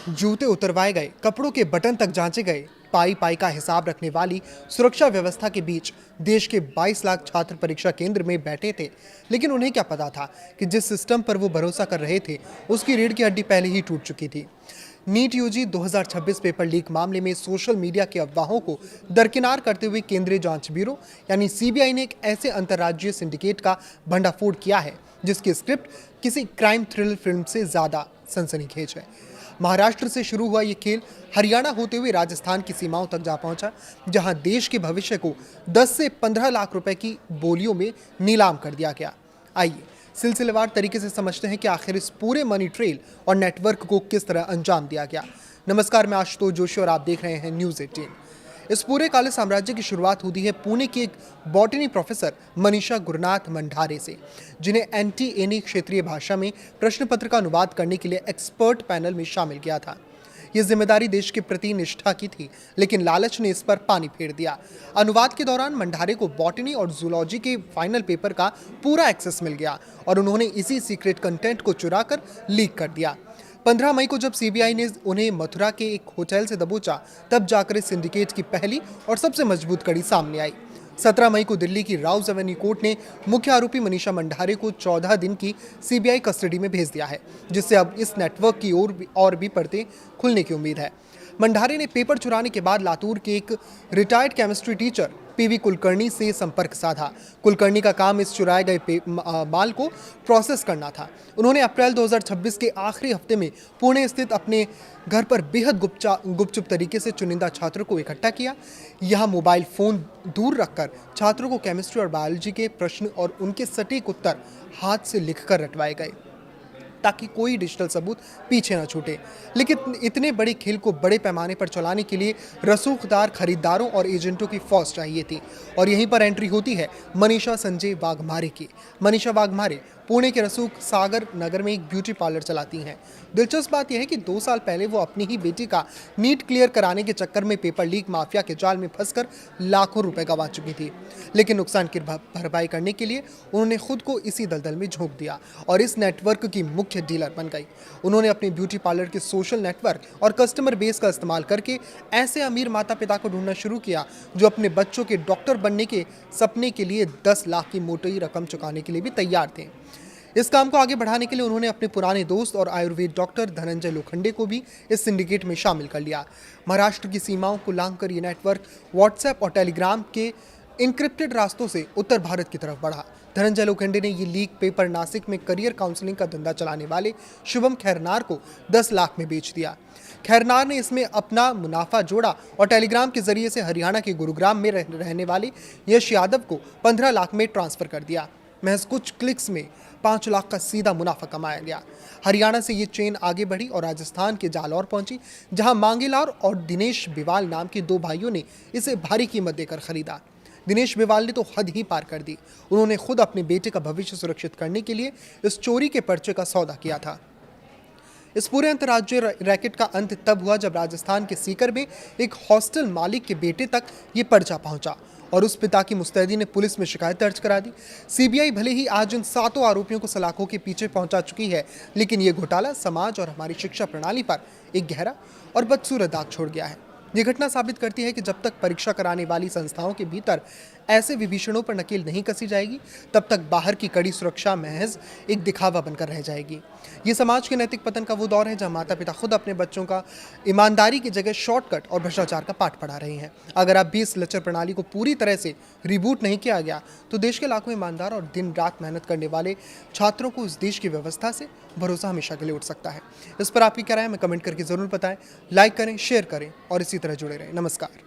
जूते उतरवाए गए, कपड़ों के बटन तक जांचे गए। पाई पाई का हिसाब रखने वाली सुरक्षा व्यवस्था के बीच देश के 22 लाख छात्र परीक्षा केंद्र में बैठे थे। लेकिन उन्हें क्या पता था कि जिस सिस्टम पर वो भरोसा कर रहे थे उसकी रीढ़ की हड्डी पहले ही टूट चुकी थी। नीट यूजी 2026 पेपर लीक मामले में सोशल मीडिया के अफवाहों को दरकिनार करते हुए केंद्रीय जांच ब्यूरो यानी सीबीआई ने एक ऐसे अंतर्राज्यीय सिंडिकेट का भंडाफोड़ किया है जिसकी स्क्रिप्ट किसी क्राइम थ्रिलर फिल्म से ज्यादा सनसनीखेज है। महाराष्ट्र से शुरू हुआ ये खेल हरियाणा होते हुए राजस्थान की सीमाओं तक जा पहुंचा, जहां देश के भविष्य को 10 से 15 लाख रुपए की बोलियों में नीलाम कर दिया गया। आइए सिलसिलेवार तरीके से समझते हैं कि आखिर इस पूरे मनी ट्रेल और नेटवर्क को किस तरह अंजाम दिया गया। नमस्कार, मैं आशुतोष जोशी और आप देख रहे हैं न्यूज़ 18। इस पूरे काले साम्राज्य की शुरुआत होती है पुणे की एक बॉटनी प्रोफेसर मनीषा गुरुनाथ मंडारे से, जिन्हें एनटीएनी क्षेत्रीय भाषा में प्रश्न पत्र का अनुवाद करने के लिए एक्सपर्ट पैनल में शामिल किया था। यह जिम्मेदारी देश के प्रति निष्ठा की थी, लेकिन लालच ने इस पर पानी फेर दिया। अनुवाद के दौरान मंडारे को बॉटनी और जूलॉजी के फाइनल पेपर का पूरा एक्सेस मिल गया और उन्होंने इसी सीक्रेट कंटेंट को चुराकर लीक कर दिया। 15 मई को जब सीबीआई ने उन्हें मथुरा के एक होटल से दबोचा, तब जाकर इस सिंडिकेट की पहली और सबसे मजबूत कड़ी सामने आई। 17 मई को दिल्ली की राउज एवेन्यू कोर्ट ने मुख्य आरोपी मनीषा मंडारे को 14 दिन की सीबीआई कस्टडी में भेज दिया है, जिससे अब इस नेटवर्क की और भी परतें खुलने की उम्मीद है। मंडारे ने पेपर चुराने के बाद लातूर के एक retired chemistry teacher PV Kulkarni से संपर्क साधा। कुलकर्णी का काम इस चुराए गए माल को प्रोसेस करना था। उन्होंने अप्रैल 2026 के आखिरी हफ्ते में पुणे स्थित अपने घर पर बेहद गुपचुप तरीके से चुनिंदा छात्रों को इकट्ठा किया। यहाँ मोबाइल फोन दूर रखकर छात्रों को केमिस्ट्री और बायोलॉजी के प्रश्न और उनके सटीक उत्तर हाथ से लिखकर रटवाए गए, ताकि कोई डिजिटल सबूत पीछे न छूटे। लेकिन इतने बड़े खेल को बड़े पैमाने पर चलाने के लिए रसूखदार खरीदारों और एजेंटों की फौज चाहिए थी, और यहीं पर एंट्री होती है मनीषा संजय वाघमारे की। मनीषा वाघमारे पुणे के रसूख सागर नगर में एक ब्यूटी पार्लर चलाती हैं। दिलचस्प बात यह है कि 2 साल पहले वो अपनी ही बेटी का नीट क्लियर कराने के चक्कर में पेपर लीक माफिया के जाल में फंसकर लाखों रुपए गंवा चुकी थी। लेकिन नुकसान की भरपाई करने के लिए उन्होंने खुद को इसी दलदल में झोंक दिया और इस नेटवर्क की मुख्य डीलर बन गई। उन्होंने अपने ब्यूटी पार्लर के सोशल नेटवर्क और कस्टमर बेस का इस्तेमाल करके ऐसे अमीर माता पिता को ढूंढना शुरू किया जो अपने बच्चों के डॉक्टर बनने के सपने के लिए 10 लाख की मोटी रकम चुकाने के लिए भी तैयार थे। इस काम को आगे बढ़ाने के लिए उन्होंने अपने पुराने दोस्त और आयुर्वेद डॉक्टर धनंजय लोखंडे को भी इस सिंडिकेट में शामिल कर लिया। महाराष्ट्र की सीमाओं को लांघकर ये नेटवर्क व्हाट्सएप और टेलीग्राम के इनक्रिप्टेड रास्तों से उत्तर भारत की तरफ बढ़ा। धनंजय लोखंडे ने ये लीक पेपर नासिक में करियर काउंसलिंग का धंधा चलाने वाले शुभम खैरनार को 10 लाख में बेच दिया। खैरनार ने इसमें अपना मुनाफा जोड़ा और टेलीग्राम के जरिए से हरियाणा के गुरुग्राम में रहने वाले यश यादव को 15 लाख में ट्रांसफर कर दिया। महज कुछ क्लिक्स में 5 लाख का सीधा मुनाफा कमाया गया। हरियाणा से ये चेन आगे बढ़ी और राजस्थान के जालौर पहुंची, जहां मांगेलाल और दिनेश बिवाल नाम के 2 भाइयों ने इसे भारी कीमत देकर खरीदा। दिनेश बिवाल ने तो हद ही पार कर दी। उन्होंने खुद अपने बेटे का भविष्य सुरक्षित करने के लिए इस चोरी के पर्चे का सौदा किया था। इस पूरे अंतर्राज्यीय रैकेट का अंत तब हुआ जब राजस्थान के सीकर में एक हॉस्टल मालिक के बेटे तक ये पर्चा पहुंचा और उस पिता की मुस्तैदी ने पुलिस में शिकायत दर्ज करा दी। सीबीआई भले ही आज इन 7 आरोपियों को सलाखों के पीछे पहुंचा चुकी है, लेकिन ये घोटाला समाज और हमारी शिक्षा प्रणाली पर एक गहरा और बदसूरत दाग छोड़ गया है। ये घटना साबित करती है कि जब तक परीक्षा कराने वाली संस्थाओं के भीतर ऐसे विभीषणों पर नकेल नहीं कसी जाएगी, तब तक बाहर की कड़ी सुरक्षा महज एक दिखावा बनकर रह जाएगी। ये समाज के नैतिक पतन का वो दौर है जहां माता पिता खुद अपने बच्चों का ईमानदारी की जगह शॉर्टकट और भ्रष्टाचार का पाठ पढ़ा रहे हैं। अगर अब भी इस लचर प्रणाली को पूरी तरह से रिबूट नहीं किया गया, तो देश के लाखों ईमानदार और दिन रात मेहनत करने वाले छात्रों को इस देश की व्यवस्था से भरोसा हमेशा के लिए उठ सकता है। इस पर आपकी क्या राय है, हमें कमेंट करके जरूर बताएं। लाइक करें, शेयर करें और इसी तरह जुड़े रहें। नमस्कार।